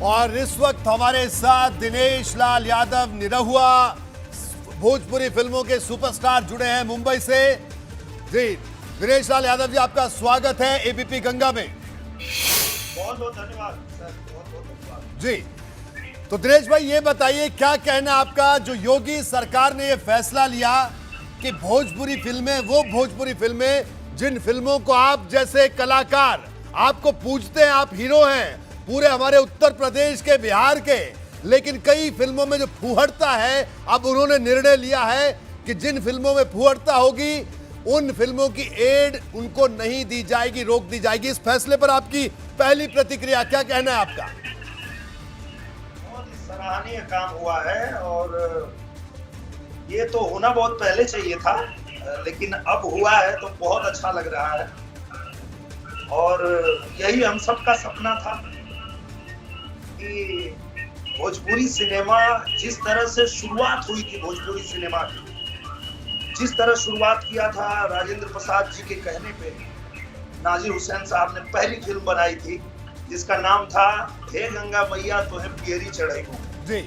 और इस वक्त हमारे साथ दिनेश लाल यादव निरहुआ भोजपुरी फिल्मों के सुपरस्टार जुड़े हैं मुंबई से। जी दिनेश लाल यादव जी, आपका स्वागत है एबीपी गंगा में। बहुत बहुत धन्यवाद सर, बहुत बहुत धन्यवाद जी तो दिनेश भाई, ये बताइए क्या कहना आपका, जो योगी सरकार ने ये फैसला लिया कि भोजपुरी फिल्में, वो भोजपुरी फिल्में जिन फिल्मों को आप जैसे कलाकार आपको पूजते हैं, आप हीरो हैं पूरे हमारे उत्तर प्रदेश के, बिहार के, लेकिन कई फिल्मों में जो फूहड़ता है, अब उन्होंने निर्णय लिया है कि जिन फिल्मों में फूहड़ता होगी उन फिल्मों की एड उनको नहीं दी जाएगी, रोक दी जाएगी। इस फैसले पर आपकी पहली प्रतिक्रिया, क्या कहना है आपका? बहुत ही सराहनीय काम हुआ है और ये तो होना बहुत पहले चाहिए था, लेकिन अब हुआ है तो बहुत अच्छा लग रहा है। और यही हम सबका सपना था कि भोजपुरी सिनेमा जिस तरह से शुरुआत हुई थी, भोजपुरी सिनेमा की जिस तरह शुरुआत किया था राजेंद्र प्रसाद जी के कहने पे, नाजिर हुसैन साहब ने पहली फिल्म बनाई थी जिसका नाम था हे गंगा मैया तो है पियरी चढ़ाई को। जी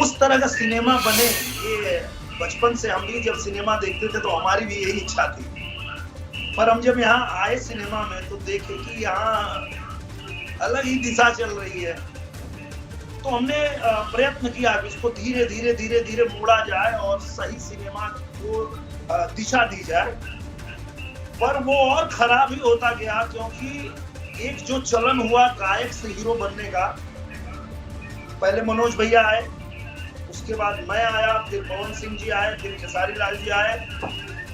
उस तरह का सिनेमा बने, ये बचपन से हम भी जब सिनेमा देखते थे तो हमारी भी यही इच्छा थी। पर हम जब यहाँ आए सिनेमा में तो देखे कि यहाँ अलग ही दिशा चल रही है, तो हमने प्रयत्न किया कि इसको धीरे धीरे धीरे धीरे मोड़ा जाए और सही सिनेमा को दिशा दी जाए। पर वो और खराब ही होता गया, क्योंकि एक जो चलन हुआ गायक से हीरो बनने का, पहले मनोज भैया आए, उसके बाद मैं आया, फिर पवन सिंह जी आए, फिर खेसारी लाल जी आए,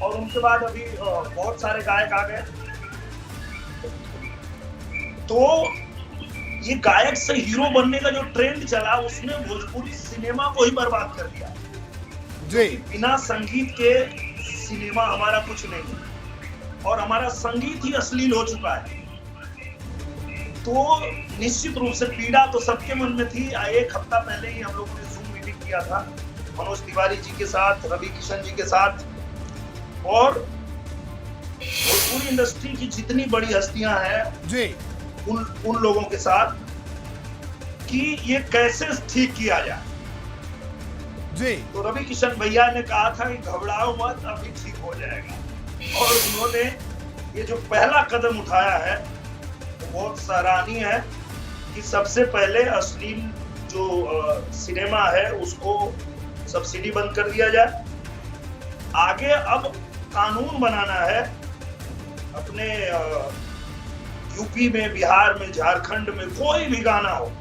और उनके बाद अभी बहुत सारे गायक आ गए। तो ये गायक से हीरो बनने का जो ट्रेंड चला, उसने भोजपुरी सिनेमा को ही बर्बाद कर दिया। जी बिना संगीत के सिनेमा हमारा कुछ नहीं है, और हमारा संगीत ही अश्लील हो चुका है। तो निश्चित रूप से पीड़ा तो सबके मन में थी। एक हफ्ता पहले ही हम लोगों ने जूम मीटिंग किया था मनोज तिवारी जी के साथ, रवि किशन जी के साथ, और भोजपुरी इंडस्ट्री की जितनी बड़ी हस्तियां हैं जी उन लोगों के साथ, कि ये कैसे ठीक किया जाए। जी तो रवि किशन भैया ने कहा था कि घबराओ मत, अभी ठीक हो जाएगा। और उन्होंने ये जो पहला कदम उठाया है वो बहुत सराहनीय है कि सबसे पहले अश्लील जो सिनेमा है उसको सब्सिडी बंद कर दिया जाए। आगे अब कानून बनाना है, अपने यूपी में, बिहार में, झारखंड में कोई भी गाना हो,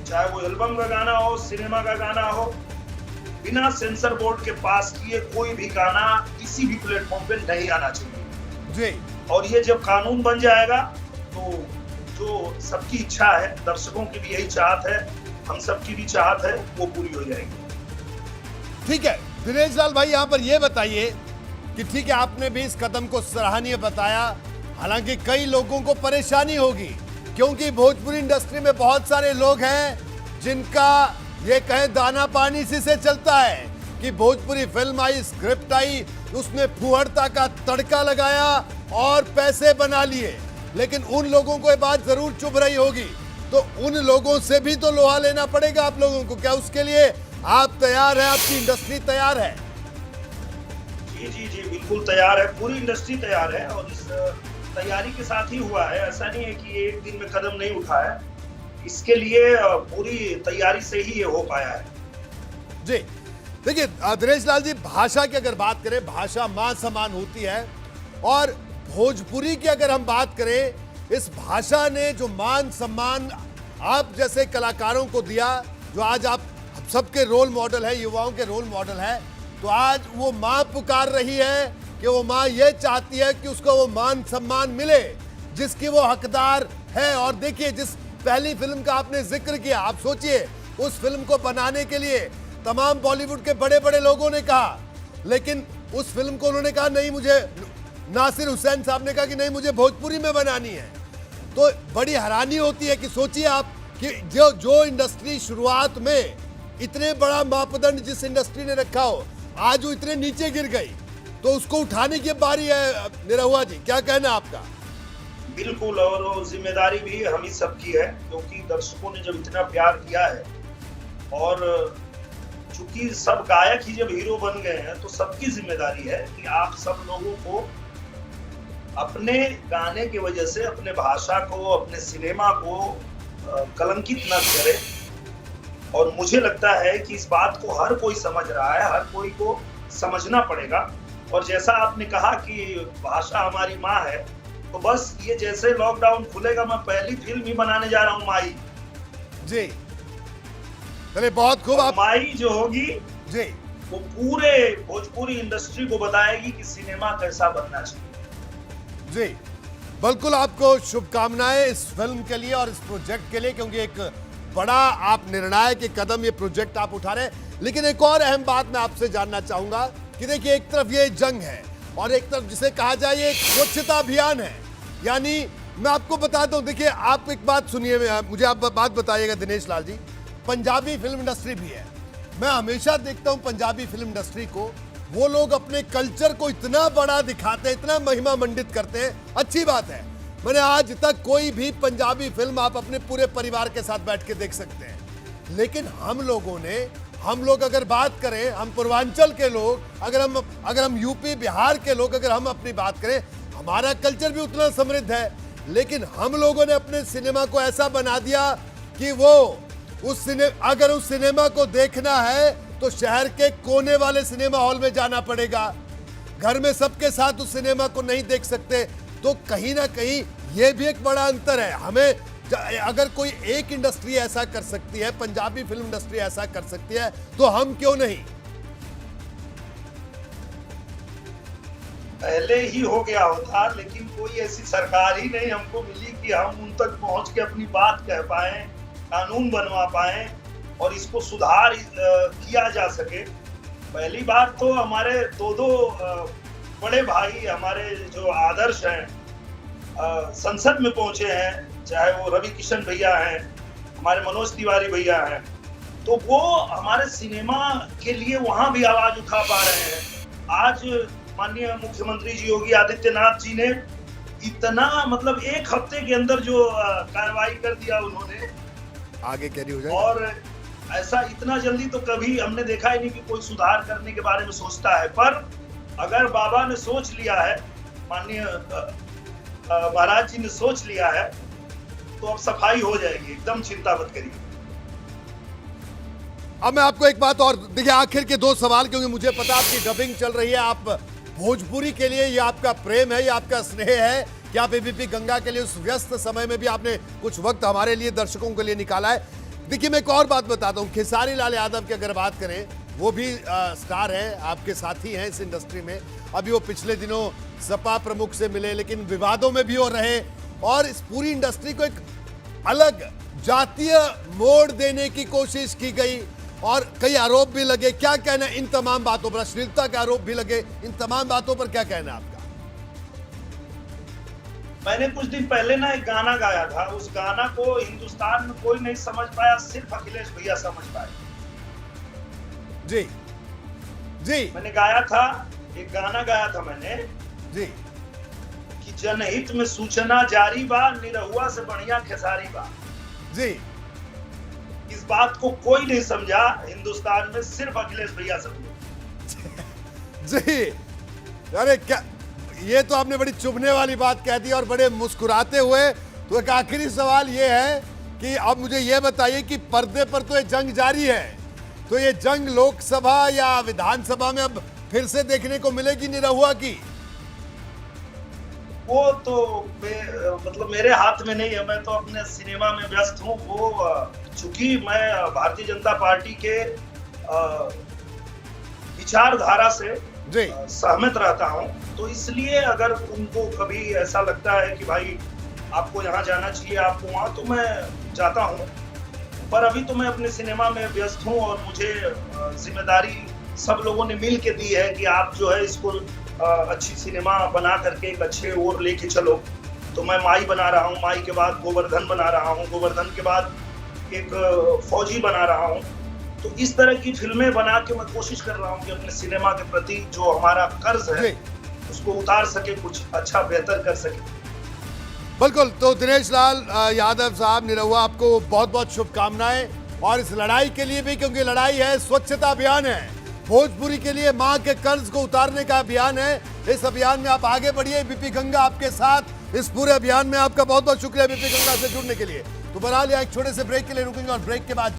चाहे वो एल्बम का गाना हो, सिनेमा का गाना हो, बिना सेंसर बोर्ड के पास किए कोई भी गाना किसी भी प्लेटफॉर्म पे नहीं आना चाहिए। जी और ये जब कानून बन जाएगा तो जो सबकी इच्छा है, दर्शकों की भी यही चाहत है, हम सबकी भी चाहत है, वो पूरी हो जाएगी। ठीक है दिनेश लाल भाई, यहाँ पर ये बताइए कि ठीक है, आपने भी इस कदम को सराहनीय बताया, हालांकि कई लोगों को परेशानी होगी, क्योंकि भोजपुरी इंडस्ट्री में बहुत सारे लोग हैं जिनका ये कहें दाना पानी से चलता है कि Bhojpuri film I, script I, उसने फुहड़ता का तड़का लगाया और पैसे बना लिए। लेकिन उन लोगों को ये बात जरूर चुभ रही होगी, तो उन लोगों से भी तो लोहा लेना पड़ेगा आप लोगों को। क्या उसके लिए आप तैयार हैं, आपकी इंडस्ट्री तैयार है? जी जी जी बिल्कुल तैयार है, पूरी इंडस्ट्री तैयार है, और इस तैयारी के साथ ही हुआ है। ऐसा नहीं है कि एक दिन में कदम नहीं उठा है, इसके लिए पूरी तैयारी से ही ये हो पाया है। जी देखिए दिनेश लाल जी, भाषा की अगर बात करें, भाषा मां समान होती है, और भोजपुरी की अगर हम बात करें, इस भाषा ने जो मान सम्मान आप जैसे कलाकारों को दिया, जो आज आप सबके रोल मॉडल है, युवाओं के रोल मॉडल है, तो आज वो मां पुकार रही है कि वो मां ये चाहती है कि उसको वो मान सम्मान मिले जिसकी वो हकदार है। और देखिए, जिस पहली फिल्म का आपने जिक्र किया, आप सोचिए उस फिल्म को बनाने के लिए तमाम बॉलीवुड के बड़े बड़े लोगों ने कहा, लेकिन उस फिल्म को उन्होंने कहा नहीं, मुझे नासिर हुसैन साहब ने कहा कि नहीं, मुझे भोजपुरी में बनानी है। तो बड़ी हैरानी होती है कि सोचिए आप कि जो इंडस्ट्री शुरुआत में इतने बड़ा मापदंड जिस इंडस्ट्री ने रखा हो, आज वो इतने नीचे गिर गई, तो उसको उठाने की बारी है। निरहुआ जी, क्या कहना आपका? बिल्कुल, और वो जिम्मेदारी भी हम ही सबकी है, क्योंकि दर्शकों ने जब इतना प्यार किया है और चूंकि सब गायक ही जब हीरो बन गए हैं, तो सबकी जिम्मेदारी है कि आप सब लोगों को अपने गाने की वजह से अपने भाषा को, अपने सिनेमा को कलंकित न करें। और मुझे लगता है कि इस बात को हर कोई समझ रहा है, हर कोई को समझना पड़ेगा। और जैसा आपने कहा कि भाषा हमारी माँ है, तो बस ये जैसे लॉकडाउन खुलेगा, मैं पहली फिल्म ही बनाने जा रहा हूँ, माई जी। चलिए, बहुत खूब। आप माई जो होगी जी, वो पूरे भोजपुरी इंडस्ट्री को बताएगी कि सिनेमा कैसा बनना चाहिए। जी, बिल्कुल आपको शुभकामनाएं इस फिल्म के लिए और इस प्रोजेक्ट के लिए, क्योंकि एक बड़ा आप निर्णायक कदम ये प्रोजेक्ट आप उठा रहे हैं। लेकिन एक और अहम बात मैं आपसे जानना चाहूंगा कि देखिए, एक तरफ ये जंग है और एक तरफ जिसे कहा जाए ये स्वच्छता अभियान है। यानी मैं आपको बताता हूं, देखिए आप एक बात सुनिए, मुझे आप बात बताइएगा दिनेश लाल जी। पंजाबी फिल्म इंडस्ट्री भी है, मैं हमेशा देखता हूं पंजाबी फिल्म इंडस्ट्री को, वो लोग अपने कल्चर को इतना बड़ा दिखाते हैं, इतना महिमा मंडित करते हैं। अच्छी बात है, मैंने आज तक कोई भी पंजाबी फिल्म आप अपने पूरे परिवार के साथ बैठ के देख सकते हैं। लेकिन हम लोग अगर बात करें, हम पूर्वांचल के लोग, अगर हम यूपी बिहार के लोग अगर हम अपनी बात करें, हमारा कल्चर भी उतना समृद्ध है। लेकिन हम लोगों ने अपने सिनेमा को ऐसा बना दिया कि अगर उस सिनेमा को देखना है तो शहर के कोने वाले सिनेमा हॉल में जाना पड़ेगा, घर में सबके साथ उस सिनेमा को नहीं देख सकते। तो कहीं ना कहीं यह भी एक बड़ा अंतर है। हमें अगर कोई एक इंडस्ट्री ऐसा कर सकती है, पंजाबी फिल्म इंडस्ट्री ऐसा कर सकती है, तो हम क्यों नहीं? पहले ही हो गया होता, लेकिन कोई ऐसी सरकार ही नहीं हमको मिली कि हम उन तक पहुंच के अपनी बात कह पाए, कानून बनवा पाए और इसको सुधार किया जा सके। पहली बात तो हमारे दो बड़े भाई, हमारे जो आदर्श हैं, संसद में पहुंचे हैं, चाहे वो रवि किशन भैया हैं, हमारे मनोज तिवारी भैया हैं, तो वो हमारे सिनेमा के लिए वहां भी आवाज उठा पा रहे हैं। आज माननीय मुख्यमंत्री जी योगी आदित्यनाथ जी ने इतना, मतलब एक हफ्ते के अंदर जो कार्रवाई कर दिया उन्होंने, आगे कैरी हो जाए, और ऐसा इतना जल्दी तो कभी हमने देखा ही नहीं कि कोई सुधार करने के बारे में सोचता है। पर अगर बाबा ने सोच लिया है, माननीय महाराज जी ने सोच लिया है, तो अब सफाई हो जाएगी, एकदम चिंता मत करिए। अब मैं आपको एक बात और, देखिए आखिर के दो सवाल, क्योंकि मुझे पता आपकी डबिंग चल रही है, आप भोजपुरी के लिए, ये आपका प्रेम है, ये आपका स्नेह है कि आप एबीपी गंगा के लिए उस व्यस्त समय में भी आपने कुछ वक्त हमारे लिए, दर्शकों के लिए निकाला है। देखिए, मैं एक और बात बताता हूँ, खेसारी लाल यादव की अगर बात करें, वो भी स्टार है, आपके साथी हैं इस इंडस्ट्री में। अभी वो पिछले दिनों सपा प्रमुख से मिले, लेकिन विवादों में भी वो रहे और इस पूरी इंडस्ट्री को एक अलग जातीय मोड़ देने की कोशिश की गई और कई आरोप भी लगे। क्या कहना इन तमाम बातों पर? अश्लीलता के आरोप भी लगे, इन तमाम बातों पर क्या कहना आपका? मैंने कुछ दिन पहले ना एक गाना गाया था, उस गाना को हिंदुस्तान में कोई नहीं समझ पाया, सिर्फ अखिलेश भैया समझ पाए। जी जी, मैंने गाया था, एक गाना गाया था मैंने जी, कि जनहित में सूचना जारी बा, निरहुआ से बढ़िया खेसारी बा। जी, इस बात को कोई नहीं समझा हिंदुस्तान में, सिर्फ अखिलेश भैया समझे। जी, अरे क्या, ये तो आपने बड़ी चुभने वाली बात कह दी और बड़े मुस्कुराते हुए। तो एक आखिरी सवाल ये है कि अब मुझे ये बताइए कि पर्दे पर तो ये जंग जारी है, तो ये जंग लोकसभा या विधानसभा में अब फिर से देखने को मिलेगी निरहुआ की? वो तो मतलब मेरे हाथ में नहीं है, मैं तो अपने सिनेमा में व्यस्त हूँ। वो चूंकि मैं भारतीय जनता पार्टी के विचारधारा से सहमत रहता हूँ, तो इसलिए अगर उनको कभी ऐसा लगता है कि भाई आपको यहाँ जाना चाहिए, आपको वहाँ, तो मैं जाता हूँ। पर अभी तो मैं अपने सिनेमा में व्यस्त हूँ और मुझे जिम्मेदारी सब लोगों ने मिल के दी है कि आप जो है इसको अच्छी सिनेमा बना करके एक अच्छे ओर लेके चलो। तो मैं माई बना रहा हूँ, माई के बाद गोवर्धन बना रहा हूँ, गोवर्धन के बाद एक फौजी बना रहा हूँ। तो इस तरह की फिल्में बना के मैं कोशिश कर रहा हूँ कि अपने सिनेमा के प्रति जो हमारा कर्ज है उसको उतार सके, कुछ अच्छा बेहतर कर सके। बिल्कुल। तो दिनेश लाल यादव साहब निरहुआ, आपको बहुत बहुत शुभकामनाएं, और इस लड़ाई के लिए भी, क्योंकि लड़ाई है, स्वच्छता अभियान है, भोजपुरी के लिए मां के कर्ज को उतारने का अभियान है। इस अभियान में आप आगे बढ़िए। बीपी गंगा आपके साथ इस पूरे अभियान में। आपका बहुत बहुत शुक्रिया बीपी गंगा से जुड़ने के लिए। तो बहरहाल एक छोटे से ब्रेक के लिए रुकेंगे और ब्रेक के बाद